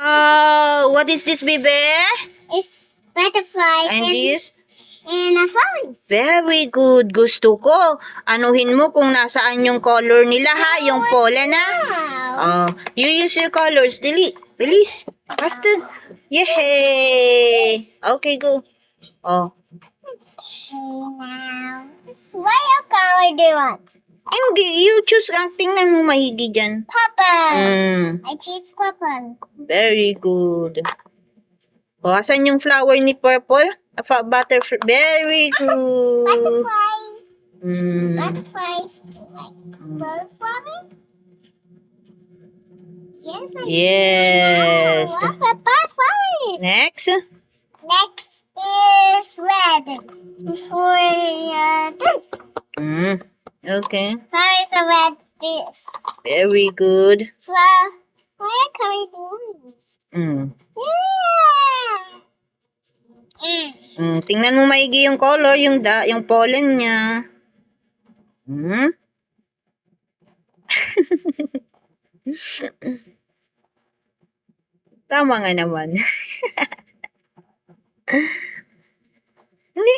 What is this, baby? It's butterflies And this? and flowers. Very good. Gusto ko. Anuhin mo kung nasaan yung color nila, ha? Yung pollen, ha? Wow. You use your colors. Delete. Release. Faster. Yay! Okay, go. Oh. Okay, now. What color do you want? Hindi. You choose ang tingnan mo mahigi dyan. Purple. I choose purple. Very good. O, asan yung flower ni Purple? Butterfly. Very good. Butterflies. Mm. Butterflies. Do you like butterfly? Yes, I Yes. do. What about butterflies? Next. Next is red. For this. Okay. Flowers are red. This. Very good. Flower. Why color ones? Mm. Yeah. Tingnan mo maigi yung color, yung pollen niya. Tama nga naman. Hindi.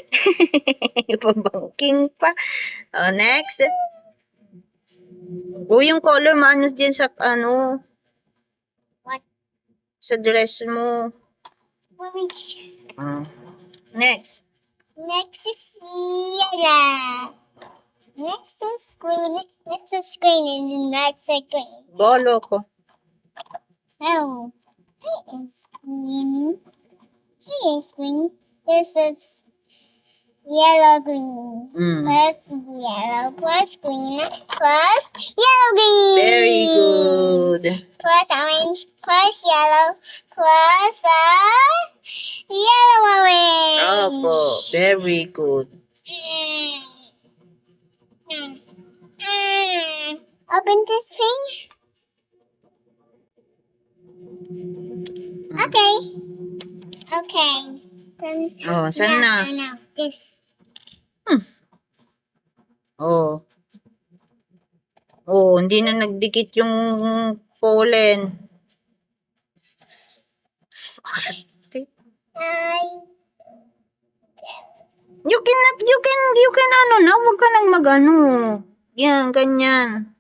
Pabangking pa. Oh, next. Yung color maano dyan sa What? sa dress mo. Orange. Next. Next is yellow. Next is green. Next is green, and then next is green. Bolo ko. Oh, it is green. It is green. This is yellow green. Plus yellow plus green plus yellow green. Very good. Plus orange plus yellow plus yellow orange. Opo. Very good. Open this thing. Okay. Okay. Then, Oh, saan na? No, this. Oh. Oh, hindi na nagdikit yung pollen. You can wag ka nang magano. Yan, ganyan.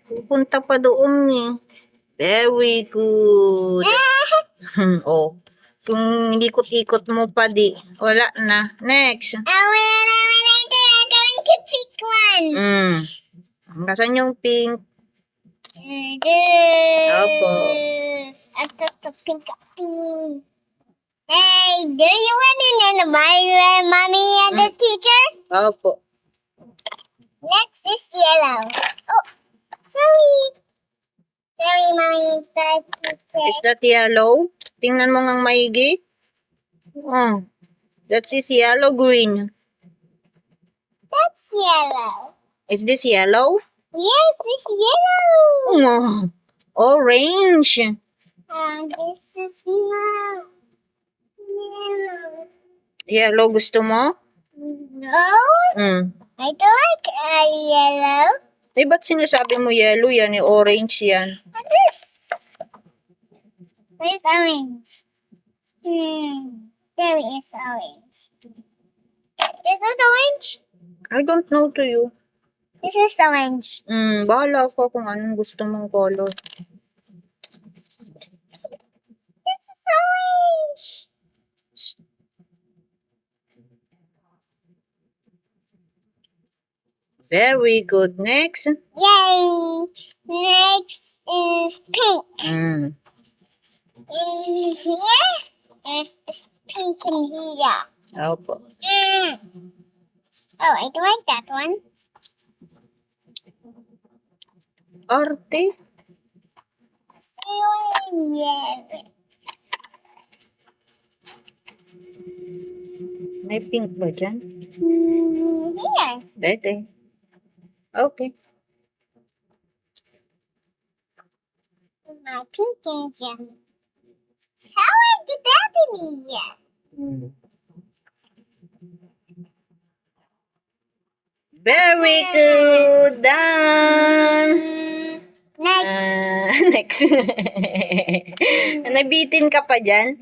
Pupunta pa doon eh. Very good. Oh. Kung ikot-ikot mo pa di, wala na. Next. I'm going to pick one. Nasaan yung pink? This. Opo. I took the pink. Hey, do you want to know my mommy and the teacher? Opo. Next is yellow. Oh, sorry. Sorry, mommy, the teacher. Is that yellow? Tingnan mo ngang maigi. Oh. That is yellow green. That's yellow. Is this yellow? Yes, it's yellow. Oh. Orange. This is yellow. Yellow gusto mo? No, I don't like yellow. Eh, ba't sinasabi mo yellow yan? Orange yan. What's this? Where's orange? There is orange. This is orange? I don't know to you. This is orange. Bahala ko kung anong gusto mong color. This is orange. Very good. Next. Yay! Next is pink. Mm. In here, there's pink in here. Opo. Oh, I don't like that one. Arte. Yeah. May pink ba dyan? Here. Dede. Okay. My pink in here. How I get that in here? Very good. Done. Next. Next. Nabitin ka pa dyan?